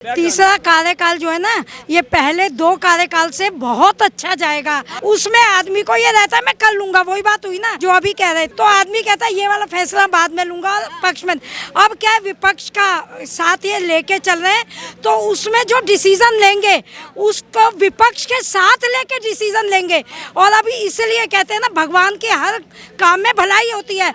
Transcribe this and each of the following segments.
तीसरा कार्यकाल जो है ना, ये पहले 2 कार्यकाल से बहुत अच्छा जाएगा। उसमें आदमी को ये रहता है मैं कर लूंगा, वही बात हुई ना जो अभी कह रहे, तो आदमी कहता है ये वाला फैसला बाद में लूंगा पक्ष में। अब क्या है, विपक्ष का साथ ये लेके चल रहे हैं, तो उसमें जो डिसीजन लेंगे उसको विपक्ष के साथ लेके डिसीजन लेंगे। और अभी इसलिए कहते हैं ना, भगवान के हर काम में भलाई होती है।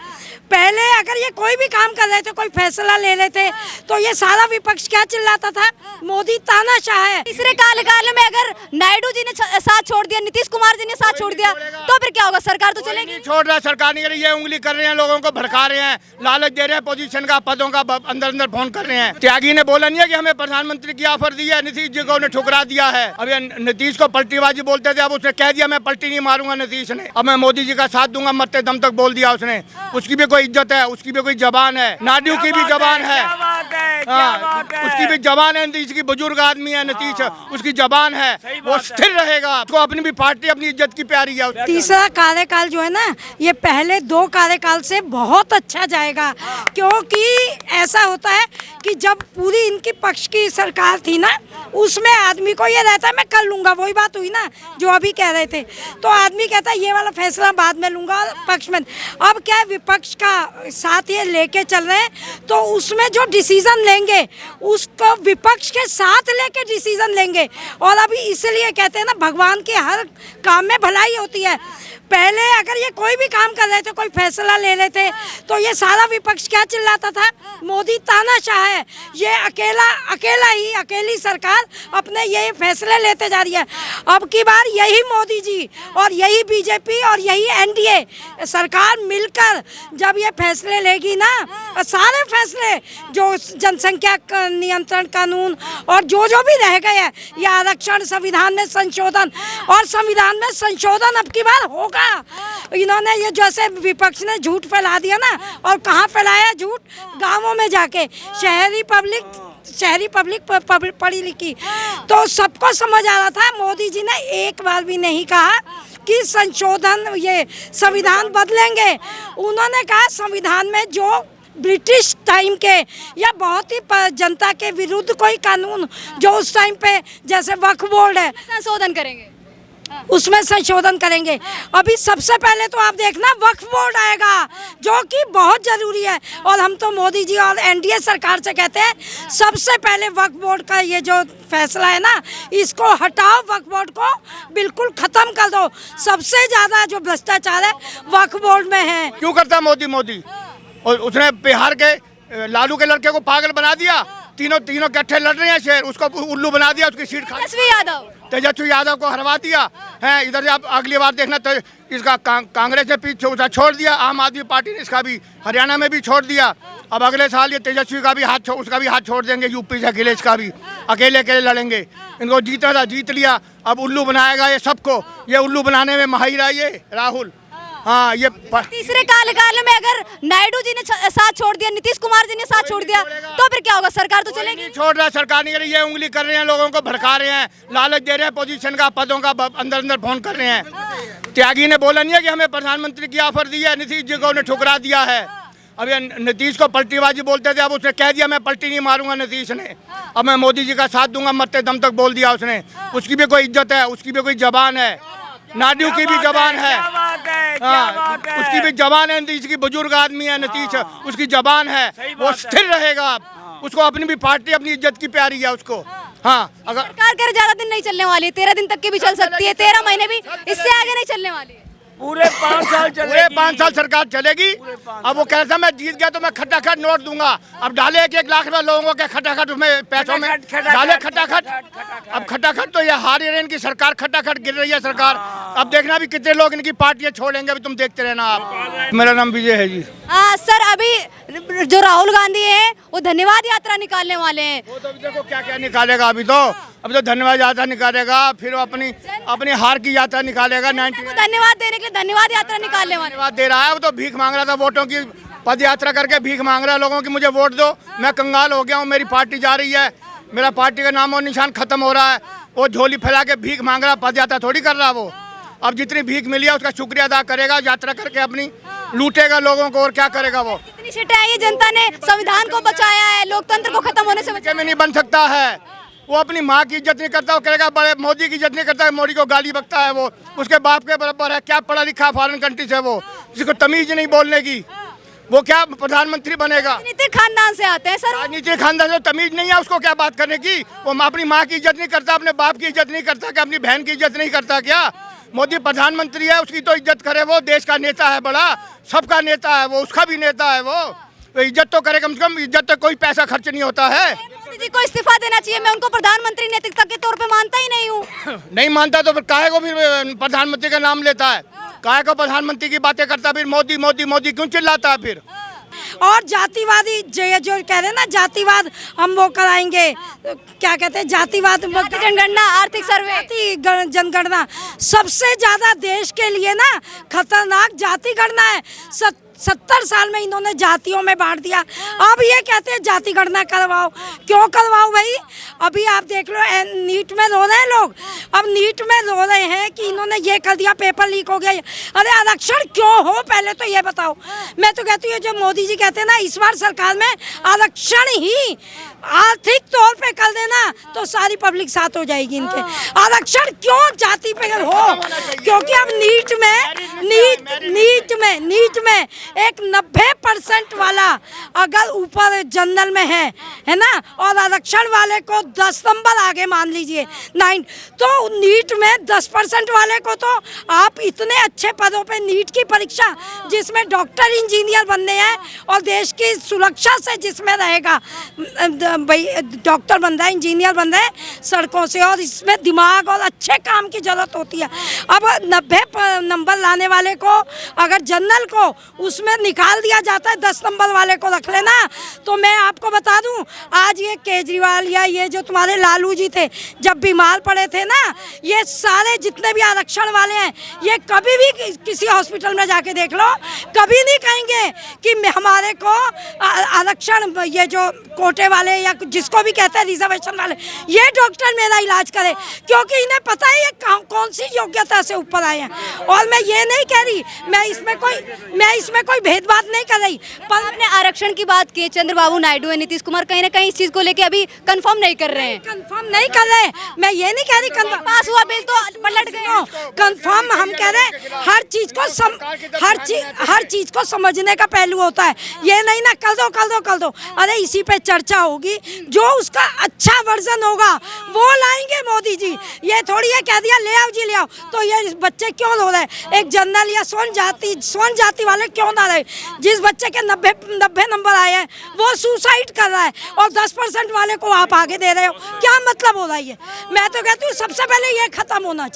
पहले अगर ये कोई भी काम कर रहे थे, कोई फैसला ले लेते, तो ये सारा विपक्ष क्या चिल्लाता था, मोदी तानाशाह है। तीसरे कार्यकाल में अगर नायडू जी ने साथ छोड़ दिया, नीतीश कुमार जी ने साथ छोड़ दिया, तो फिर क्या होगा? सरकार तो चलेगी नहीं। छोड़ रहा, सरकार नहीं कर रही है, उंगली कर रहे हैं, लोगों को भड़का रहे हैं, लालच दे रहे हैं, पोजीशन का, पदों का अंदर अंदर फोन कर रहे हैं। त्यागी ने बोला नहीं है कि हमें प्रधानमंत्री की ऑफर दी है, नीतीश जी को उन्हें ठुकरा दिया है। अब ये नीतीश को पलटीबाजी बोलते थे, अब उसने कह दिया मैं पलटी नहीं मारूंगा नीतीश ने, अब मैं मोदी जी का साथ दूंगा मरते दम तक, बोल दिया उसने। उसकी भी कोई इज्जत है, उसकी भी कोई जबान है, नायडू की भी जबान है, उसकी भी जबान है, नीतीश की बुजुर्ग आदमी है नीतीश, उसकी जबान है, वो स्थिर रहेगा। उसको अपनी भी पार्टी अपनी इज्जत की प्यारी है। तीसरा कार्यकाल जो है ना, ये पहले 2 कार्यकाल से बहुत अच्छा जाएगा। क्योंकि ऐसा होता है कि जब पूरी इनकी पक्ष की सरकार थी ना, उसमें आदमी को ये रहता है मैं कर लूंगा, वही बात हुई ना जो अभी कह रहे थे, तो आदमी कहता है ये वाला फैसला बाद में लूंगा पक्ष में। अब क्या है, विपक्ष का साथ ये लेके चल रहे हैं, तो उसमें जो डिसीजन लेंगे उसको विपक्ष के साथ लेके डिसीजन लेंगे। और अभी इसलिए कहते हैं ना, भगवान के हर काम में भलाई होती है। पहले अगर ये कोई भी काम कर रहे थे, कोई फैसला ले लेते, तो ये सारा विपक्ष क्या चिल्लाता था, मोदी तानाशाह है, ये अकेली सरकार अपने ये फैसले लेते जा रही है। अब की बार यही मोदी जी और यही बीजेपी और यही एनडीए सरकार मिलकर जब ये फैसले लेगी ना, सारे फैसले जो जनसंख्या नियंत्रण कानून और जो भी रह गए हैं, या आरक्षण, संविधान में संशोधन, और संविधान में संशोधन अब की बार होगा। इन्होंने ये जैसे विपक्ष ने झूठ फैला दिया ना, और कहाँ फैलाया झूठ, गांवों में जाके, शहरी पब्लिक पढ़ी लिखी, तो सबको समझ आ रहा था। मोदी जी ने एक बार भी नहीं कहा कि संशोधन, ये संविधान बदलेंगे। उन्होंने कहा संविधान में जो ब्रिटिश टाइम के या बहुत ही जनता के विरुद्ध कोई कानून जो उस टाइम पे, जैसे वक्फ बोर्ड है, संशोधन करेंगे, उसमें संशोधन करेंगे। अभी सबसे पहले तो आप देखना वक्फ बोर्ड आएगा, जो कि बहुत जरूरी है। और हम तो मोदी जी और एनडीए सरकार से कहते हैं, सबसे पहले वक्फ बोर्ड का ये जो फैसला है ना, इसको हटाओ, वक्फ बोर्ड को बिल्कुल खत्म कर दो। सबसे ज्यादा जो भ्रष्टाचार है वक्फ बोर्ड में है। क्यों करता मोदी? और उसने बिहार के लालू के लड़के को पागल बना दिया, तीनों इकट्ठे लड़ रहे हैं शहर, उसको उल्लू बना दिया, उसकी सीट तेजस्वी यादव को हरवा दिया है। इधर से आप अगली बार देखना, तो इसका कांग्रेस ने पीछे छोड़ दिया, आम आदमी पार्टी ने इसका भी हरियाणा में भी छोड़ दिया। अब अगले साल ये तेजस्वी का भी उसका भी हाथ छोड़ देंगे, यूपी से अखिलेश का भी, अकेले लड़ेंगे। इनको जीता था, जीत लिया, अब उल्लू बनाएगा ये सबको। ये उल्लू बनाने में माहिर है ये राहुल। हाँ, ये तीसरे कार्यकाल में अगर नायडू जी ने साथ छोड़ दिया, नीतीश कुमार जी ने साथ छोड़ दिया, तो फिर क्या होगा? सरकार तो चलेगी नहीं। छोड़ रहा, सरकार नहीं कर रही है, उंगली कर रहे हैं, लोगों को भड़का रहे हैं, लालच दे रहे हैं, पोजीशन का, पदों का अंदर अंदर फोन कर रहे हैं। त्यागी ने बोला नहीं है कि हमें प्रधानमंत्री की ऑफर दी है, नीतीश जी को उन्हें ठुकरा दिया है। अब ये नीतीश को पलटीबाजी बोलते थे, अब उसने कह दिया मैं पलटी नहीं मारूंगा नीतीश ने, अब मैं मोदी जी का साथ दूंगा मरते दम तक, बोल दिया उसने। उसकी भी कोई इज्जत है, उसकी भी कोई जबान है, नायडू की भी जबान है, उसकी भी जबान है, नीतीश की बुजुर्ग आदमी है नीतीश, उसकी जबान है, वो स्थिर रहेगा। उसको अपनी भी पार्टी अपनी इज्जत की प्यारी है उसको। हाँ, अगर सरकार ज्यादा दिन नहीं चलने वाली, 13 दिन तक की भी चल सकती है, 13 महीने भी, इससे आगे नहीं चलने वाली। पूरे 5 साल सरकार चलेगी। अब वो कहता मैं जीत गया तो मैं खटाखट नोट दूंगा, अब डाले 1 लाख रुपए लोगों के खटाखट उसमें पैसों में डाले खटाखट। अब खटाखट तो ये हार रही, इनकी सरकार खटाखट गिर रही है सरकार। अब देखना भी कितने लोग इनकी पार्टियां छोड़ेंगे, अभी तुम देखते रहना आप। मेरा नाम विजय है जी। सर, अभी जो राहुल गांधी है वो धन्यवाद यात्रा निकालने वाले हैं, वो तो देखो क्या क्या निकालेगा। अभी तो धन्यवाद यात्रा निकालेगा, फिर वो अपनी हार की यात्रा निकालेगा। धन्यवाद देने के लिए धन्यवाद यात्रा निकालने वाले धन्यवाद दे रहा है। वो तो भीख मांग रहा था, वोटों की पद यात्रा करके भीख मांग रहा है लोगों की, मुझे वोट दो, मैं कंगाल हो गया हूँ, मेरी पार्टी जा रही है, मेरा पार्टी का नाम और निशान खत्म हो रहा है। वो झोली फैला के भीख मांग रहा, पद यात्रा थोड़ी कर रहा वो। अब जितनी भीख मिली है उसका शुक्रिया अदा करेगा, यात्रा करके अपनी लूटेगा लोगों को, और क्या करेगा वो। कितनी सीटें आई है, जनता ने संविधान को बचाया है, लोकतंत्र को खत्म होने से नहीं बन सकता है। वो अपनी माँ की इज्जत नहीं करता, वो कहेगा बड़े मोदी की इज्जत नहीं करता, मोदी को गाली बकता है, वो उसके बाप के बराबर है। क्या पढ़ा लिखा फॉरेन कंट्री से, वो जिसको तमीज नहीं बोलने की, वो क्या प्रधानमंत्री बनेगा? राजनीतिक खानदान से आते हैं सर। राजनीतिक खानदान से तमीज नहीं है उसको क्या बात करने की? वो अपनी माँ की इज्जत नहीं करता, अपने बाप की इज्जत नहीं करता क्या? अपनी बहन की इज्जत नहीं करता क्या? मोदी प्रधानमंत्री है, उसकी तो इज्जत करे, वो देश का नेता है, बड़ा सबका नेता है, वो उसका भी नेता है, वो तो इज्जत तो करे, कम से कम इज्जत तो कोई पैसा खर्च नहीं होता है। मोदी जी को इस्तीफा देना चाहिए, मैं उनको प्रधानमंत्री नैतिकता के तौर पे मानता ही नहीं हूँ। नहीं मानता तो फिर काहे को फिर प्रधानमंत्री का नाम लेता है? काहे को प्रधानमंत्री की बातें करता, फिर मोदी मोदी मोदी क्यों चिल्लाता है फिर? और जातिवादी जो कह रहे हैं ना, जातिवाद हम वो कराएंगे, क्या कहते हैं, जातिवाद, जनगणना, आर्थिक सर्वे, जनगणना, सबसे ज्यादा देश के लिए ना खतरनाक जाति गणना है। 70 साल में इन्होंने जातियों में बांट दिया, अब ये कहते हैं जाति गणना करवाओ। क्यों करवाओ भाई? अभी आप देख लो, नीट में रो रहे हैं लोग, अब नीट में रो रहे हैं कि इन्होंने ये कर दिया, पेपर लीक हो गया। अरे आरक्षण क्यों हो, पहले तो ये बताओ। मैं तो कहती हूँ जो मोदी जी कहते हैं ना, इस बार सरकार में आरक्षण ही आर्थिक तौर पे कर देना तो सारी पब्लिक साथ हो जाएगी इनके। आरक्षण क्यों जाति पे हो? क्योंकि अब नीट में एक 90% वाला अगर ऊपर जनरल में है ना, और आरक्षण वाले को 10 नंबर आगे मान लीजिए 9, तो नीट में 10% वाले को तो आप इतने अच्छे पदों पे नीट की परीक्षा जिसमें डॉक्टर इंजीनियर बनने हैं और देश की सुरक्षा से जिसमें रहेगा, भाई डॉक्टर बन रहा है, इंजीनियर बन रहा है सड़कों से, और इसमें दिमाग और अच्छे काम की जरूरत होती है। अब 90 नंबर लाने वाले को अगर जनरल को उसमें निकाल दिया जाता है, 10 नंबर वाले को रख लेना, तो मैं आपको बता दूं, आज ये केजरीवाल या ये जो तुम्हारे लालू जी थे, जब बीमार पड़े थे ना, ये सारे जितने भी आरक्षण वाले हैं, ये कभी भी किसी हॉस्पिटल में जाके देख लो, कभी नहीं कहेंगे कि हमारे को आरक्षण, ये जो कोटे वाले या जिसको भी कहते हैं रिजर्वेशन वाले, ये डॉक्टर मेरा इलाज करे, क्योंकि इन्हें पता है ये कौन सी योग्यता से ऊपर आए हैं। और मैं ये नहीं कह रही, मैं इसमें कोई भेदभाव नहीं कर रही, पर आपने आरक्षण की बात की, चंद्रबाबू नायडू और नीतीश कुमार कहीं ना कहीं इस चीज को लेके अभी कंफर्म नहीं कर रहे हैं। कंफर्म नहीं कर रहे, मैं ये नहीं कह रही कंफर्म पास हुआ बिल तो पलट गया। कंफर्म हम कह रहे हैं, हर चीज को समझने का पहलू होता है, ये नहीं ना कर दो। अरे इसी पे चर्चा होगी, जो उसका अच्छा वर्जन होगा वो लाएंगे मोदी जी। ये थोड़ी है कह दिया ले आओ जी ले आओ, तो ये बच्चे क्यों रो रहे हैं? एक जनरल या स्वर्ण जाति वाले क्यों ना रहे? जिस बच्चे के 90 नंबर आए हैं वो सुसाइड कर रहा है, और 10% वाले को आप आगे दे रहे हो, क्या मतलब हो रहा है? मैं तो कहती हूँ सबसे पहले ये खत्म होना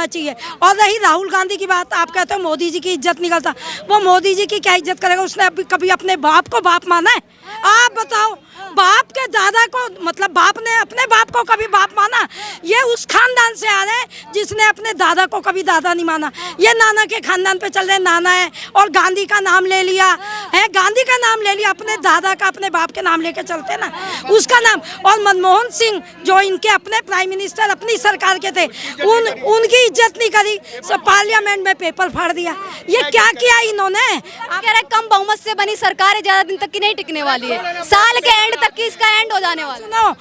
चाहिए, और रही राहुल गांधी की बात, आप कहते हो मोदी जी की इज्जत नहीं करता, वो मोदी जी की क्या इज्जत करेगा? उसने अभी कभी अपने बाप को बाप माना है? आप बताओ, बाप के दादा को, मतलब बाप ने अपने बाप को कभी बाप माना? ये उस खानदान से आ रहे हैं जिसने अपने दादा को कभी दादा नहीं माना। ये नाना के खानदान पे चल रहे, नाना है और गांधी का नाम ले लिया है, गांधी का नाम ले लिया, अपने दादा का, अपने बाप के नाम लेके चलते ना, उसका नाम। और मनमोहन सिंह जो इनके अपने प्राइम मिनिस्टर अपनी सरकार के थे, उनकी इज्जत नहीं करी, सब पार्लियामेंट में पेपर फाड़ दिया। ये क्या किया इन्होंने? आप कह रहे हैं कम बहुमत से बनी सरकार है, ज्यादा दिन तक की नहीं टिकने वाली है, साल के एंड तक की इसका एंड हो जाने वाला। सुनो,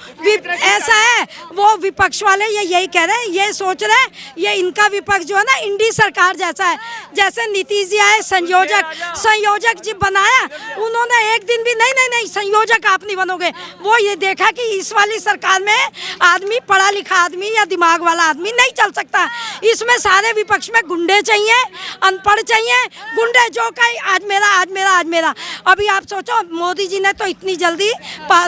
ऐसा है, वो विपक्ष वाले ये यही कह रहे हैं, ये सोच रहे हैं, ये इनका विपक्ष जो है ना इंडी सरकार जैसा है, जैसे नीतीश जी आए संयोजक जी बनाया, उन्होंने एक दिन भी नहीं संयोजक आप नहीं बनोगे। वो ये देखा कि इस वाली सरकार में आदमी पढ़ा लिखा आदमी या दिमाग वाला आदमी नहीं चल सकता, इसमें सारे विपक्ष में गुंडे चाहिए, अनपढ़ चाहिए, गुंडे जो कहीं आज मेरा। अभी आप सोचो, मोदी जी ने तो इतनी जल्दी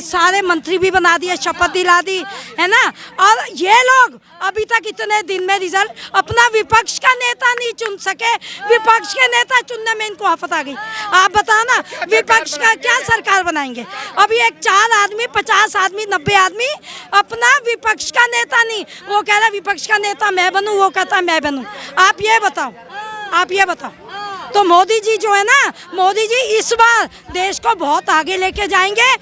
सारे मंत्री भी बना दिए, शपथ दिला दी है ना, और ये लोग अभी तक इतने दिन में रिजल्ट, अपना विपक्ष का नेता नहीं चुन सके, विपक्ष के नेता चुनने में इनको आफत आ गई। आप बताओ ना, विपक्ष का क्या सरकार बनाएंगे? अभी एक 4 आदमी, 50 आदमी, 90 आदमी, अपना विपक्ष का नेता नहीं, वो कह रहा विपक्ष का नेता मैं बनूं, वो कहता मैं बनूं। आप ये बताओ, तो मोदी जी जो है ना, मोदी जी इस बार देश को बहुत आगे लेके जाएंगे।